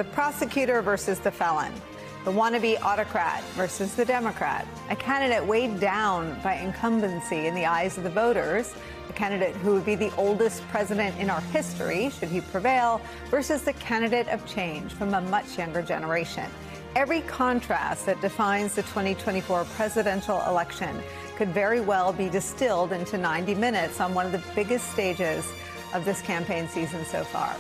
the prosecutor versus the felon, the wannabe autocrat versus the Democrat, a candidate weighed down by incumbency in the eyes of the voters, a candidate who would be the oldest president in our history, should he prevail, versus the candidate of change from a much younger generation. Every contrast that defines the 2024 presidential election could very well be distilled into 90 minutes on one of the biggest stages of this campaign season so far.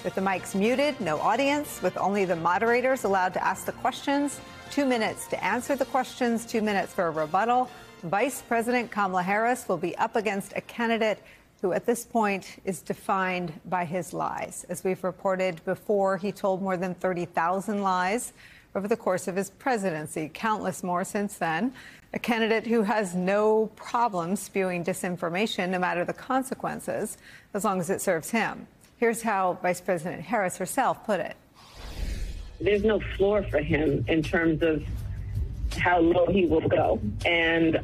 With the mics muted, no audience, with only the moderators allowed to ask the questions, 2 minutes to answer the questions, 2 minutes for a rebuttal, Vice President Kamala Harris will be up against a candidate who at this point is defined by his lies. As we've reported before, he told more than 30,000 lies over the course of his presidency, countless more since then. A candidate who has no problem spewing disinformation, no matter the consequences, as long as it serves him. Here's how Vice President Harris herself put it. There's no floor for him in terms of how low he will go. And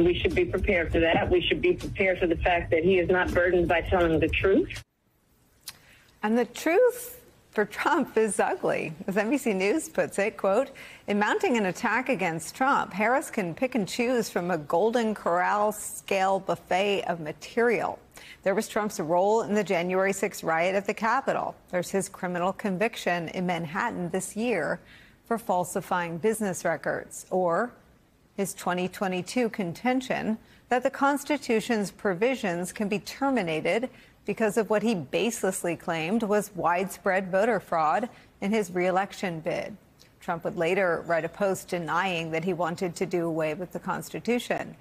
we should be prepared for that. We should be prepared for the fact that he is not burdened by telling the truth. And the truth for Trump is ugly. As NBC News puts it, quote, in mounting an attack against Trump, Harris can pick and choose from a Golden Corral scale buffet of material. There was Trump's role in the January 6th riot at the Capitol. There's his criminal conviction in Manhattan this year for falsifying business records, or his 2022 contention that the Constitution's provisions can be terminated because of what he baselessly claimed was widespread voter fraud in his re-election bid. Trump would later write a post denying that he wanted to do away with the Constitution.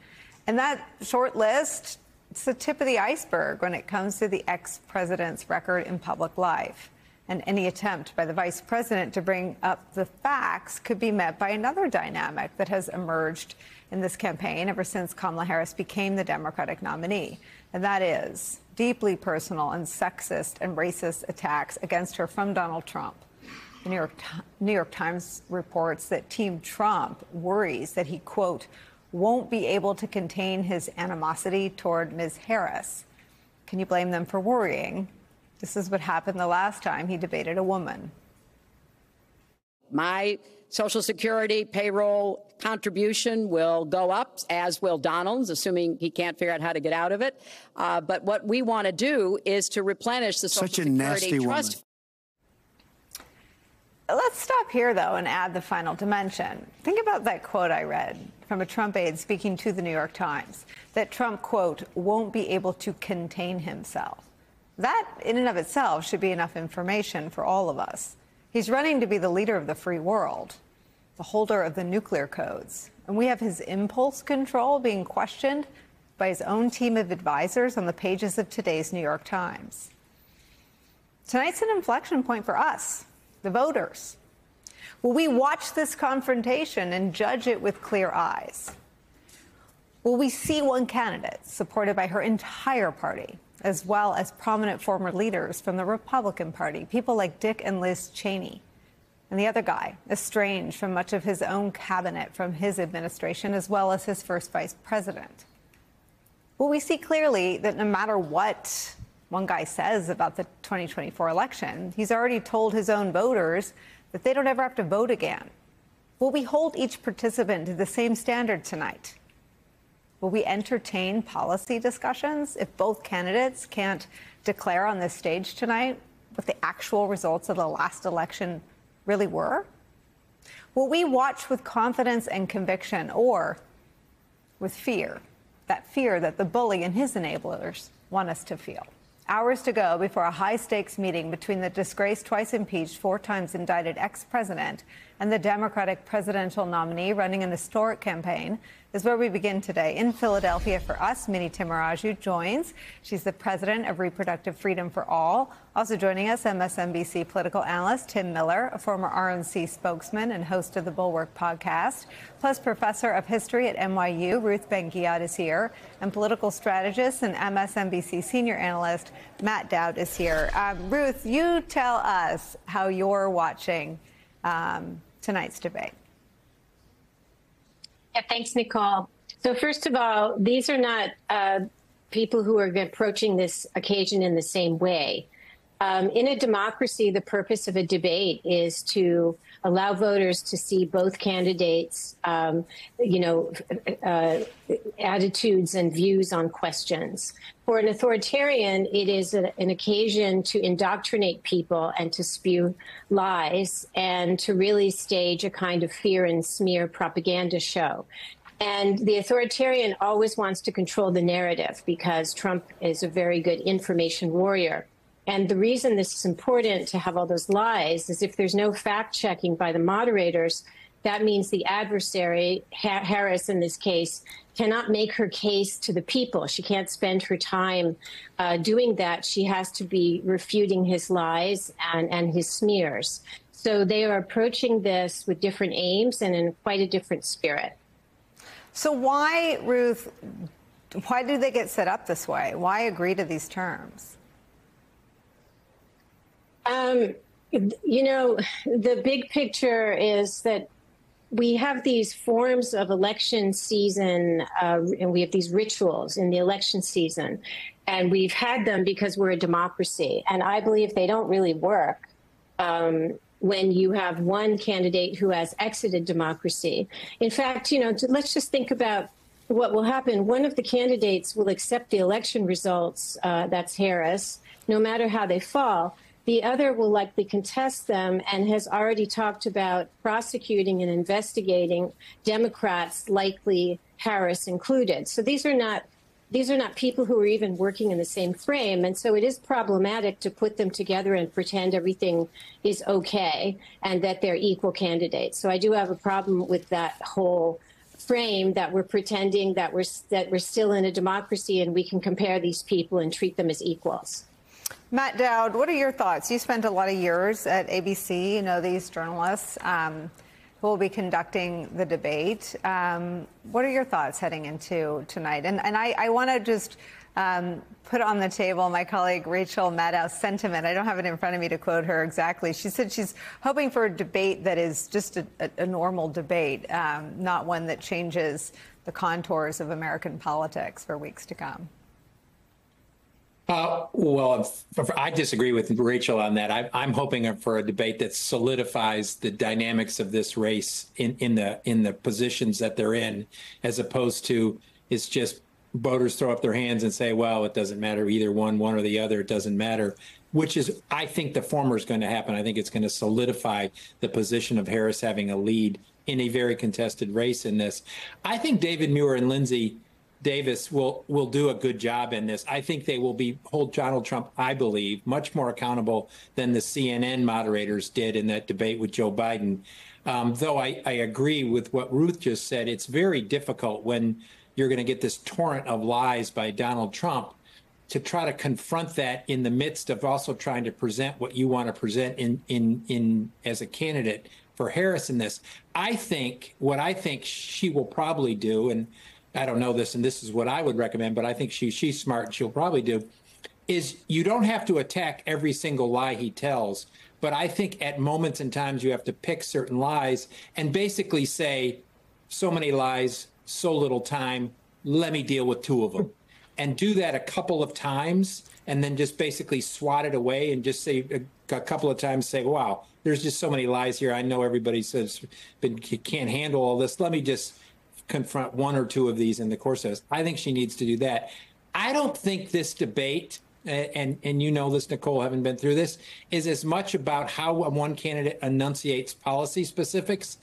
And that short list, it's the tip of the iceberg when it comes to the ex-president's record in public life. And any attempt by the vice president to bring up the facts could be met by another dynamic that has emerged in this campaign ever since Kamala Harris became the Democratic nominee. And that is deeply personal and sexist and racist attacks against her from Donald Trump. The New York Times reports that Team Trump worries that he, quote, won't be able to contain his animosity toward Ms. Harris. Can you blame them for worrying? This is what happened the last time he debated a woman. My Social Security payroll contribution will go up, as will Donald's, assuming he can't figure out how to get out of it. But what we want to do is to replenish the Social Security trust. Let's stop here, though, and add the final dimension. Think about that quote I read from a Trump aide speaking to the New York Times, that Trump, quote, won't be able to contain himself. That, in and of itself, should be enough information for all of us. He's running to be the leader of the free world, the holder of the nuclear codes. And we have his impulse control being questioned by his own team of advisors on the pages of today's New York Times. Tonight's an inflection point for us, the voters. Will we watch this confrontation and judge it with clear eyes? Will we see one candidate supported by her entire party, as well as prominent former leaders from the Republican Party, people like Dick and Liz Cheney, and the other guy, estranged from much of his own cabinet from his administration, as well as his first vice president? Will we see clearly that no matter what one guy says about the 2024 election, he's already told his own voters that they don't ever have to vote again? Will we hold each participant to the same standard tonight? Will we entertain policy discussions if both candidates can't declare on this stage tonight what the actual results of the last election really were? Will we watch with confidence and conviction, or with fear? That fear that the bully and his enablers want us to feel. Hours to go before a high-stakes meeting between the disgraced, twice impeached, 4 times indicted ex-president and the Democratic presidential nominee running an historic campaign is where we begin today. In Philadelphia for us, Mini Timuraju joins. She's the president of Reproductive Freedom for All. Also joining us, MSNBC political analyst Tim Miller, a former RNC spokesman and host of the Bulwark podcast, plus professor of history at NYU, Ruth Ben-Ghiat is here, and political strategist and MSNBC senior analyst Matt Dowd is here. Ruth, you tell us how you're watching tonight's debate. Yeah, thanks, Nicole. So first of all, these are not people who are approaching this occasion in the same way. In a democracy, the purpose of a debate is to allow voters to see both candidates, attitudes and views on questions. For an authoritarian, it is an occasion to indoctrinate people and to spew lies and to really stage a kind of fear and smear propaganda show. And the authoritarian always wants to control the narrative because Trump is a very good information warrior. And the reason this is important to have all those lies is if there's no fact checking by the moderators, that means the adversary, Harris in this case, cannot make her case to the people. She can't spend her time doing that. She has to be refuting his lies and his smears. So they are approaching this with different aims and in quite a different spirit. So why, Ruth, why do they get set up this way? Why agree to these terms? The big picture is that we have these forms of election season, and we have these rituals in the election season, and we've had them because we're a democracy. And I believe they don't really work when you have one candidate who has exited democracy. In fact, let's just think about what will happen. One of the candidates will accept the election results, that's Harris, no matter how they fall. The other will likely contest them and has already talked about prosecuting and investigating Democrats, likely Harris included. So these are not people who are even working in the same frame. And so it is problematic to put them together and pretend everything is okay and that they're equal candidates. So I do have a problem with that whole frame that we're pretending that we're still in a democracy and we can compare these people and treat them as equals. Matt Dowd, what are your thoughts? You spent a lot of years at ABC. You know these journalists who will be conducting the debate. What are your thoughts heading into tonight? And I want to just put on the table my colleague Rachel Maddow's sentiment. I don't have it in front of me to quote her exactly. She said she's hoping for a debate that is just a normal debate, not one that changes the contours of American politics for weeks to come. Well, I disagree with Rachel on that. I'm hoping for a debate that solidifies the dynamics of this race in the positions that they're in, as opposed to it's just voters throw up their hands and say, well, it doesn't matter either one or the other. It doesn't matter, which is, I think the former is going to happen. I think it's going to solidify the position of Harris having a lead in a very contested race in this. I think David Muir and Lindsey Davis will do a good job in this. I think they will hold Donald Trump, I believe, much more accountable than the CNN moderators did in that debate with Joe Biden. Though I agree with what Ruth just said, it's very difficult when you're going to get this torrent of lies by Donald Trump to try to confront that in the midst of also trying to present what you want to present in as a candidate for Harris in this. What I think she will probably do, and I don't know this, and this is what I would recommend, but I think she's smart and she'll probably do, is you don't have to attack every single lie he tells, but I think at moments and times you have to pick certain lies and basically say, so many lies, so little time, let me deal with two of them. And do that a couple of times and then just basically swat it away and just say a couple of times, say, wow, there's just so many lies here. I know everybody says can't handle all this. Let me just confront one or two of these in the course of this. I think she needs to do that. I don't think this debate, and you know this, Nicolle, having been through this, is as much about how one candidate enunciates policy specifics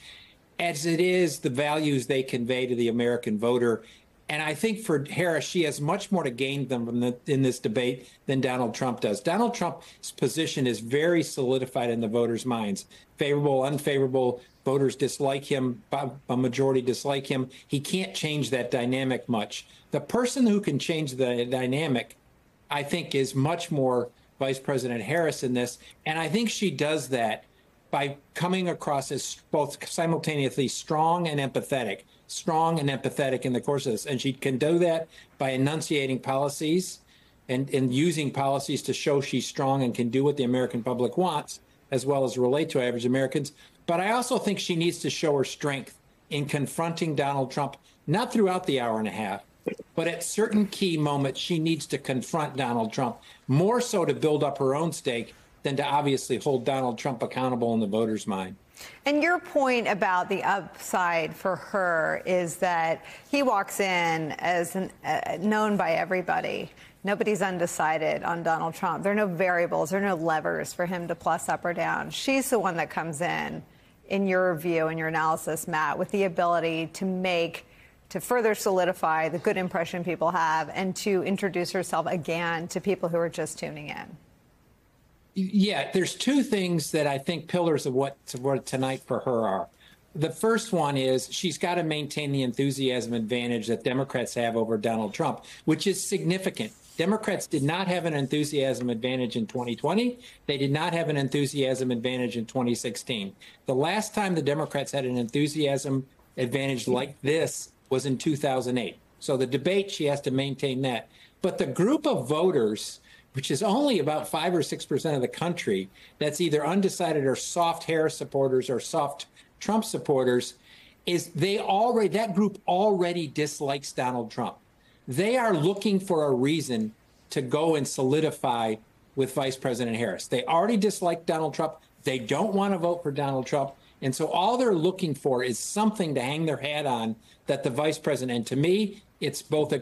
as it is the values they convey to the American voter. And I think for Harris, she has much more to gain in this debate than Donald Trump does. Donald Trump's position is very solidified in the voters' minds. Favorable, unfavorable, voters dislike him, a majority dislike him. He can't change that dynamic much. The person who can change the dynamic, I think, is much more Vice President Harris in this. And I think she does that by coming across as both simultaneously strong and empathetic in the course of this. And she can do that by enunciating policies and using policies to show she's strong and can do what the American public wants, as well as relate to average Americans. But I also think she needs to show her strength in confronting Donald Trump, not throughout the hour and a half, But at certain key moments, she needs to confront Donald Trump, more so to build up her own stake than to obviously hold Donald Trump accountable in the voters' mind. And your point about the upside for her is that he walks in as known by everybody. Nobody's undecided on Donald Trump. There are no variables, there are no levers for him to plus up or down. She's the one that comes in your view and your analysis, Matt, with the ability to further solidify the good impression people have and to introduce herself again to people who are just tuning in. Yeah, there's two things that I think pillars of what tonight for her are. The first one is she's got to maintain the enthusiasm advantage that Democrats have over Donald Trump, which is significant. Democrats did not have an enthusiasm advantage in 2020. They did not have an enthusiasm advantage in 2016. The last time the Democrats had an enthusiasm advantage like this was in 2008. So the debate, she has to maintain that. But the group of voters, which is only about 5 or 6% of the country, that's either undecided or soft Harris supporters or soft Trump supporters, that group already dislikes Donald Trump. They are looking for a reason to go and solidify with Vice President Harris. They already dislike Donald Trump. They don't want to vote for Donald Trump. And so all they're looking for is something to hang their hat on that the vice president, and to me, it's both a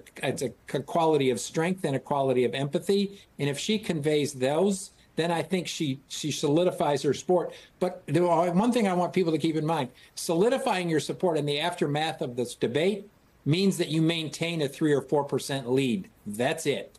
quality of strength and a quality of empathy. And if she conveys those, then I think she solidifies her support. But one thing I want people to keep in mind, solidifying your support in the aftermath of this debate means that you maintain a 3 or 4% lead. That's it.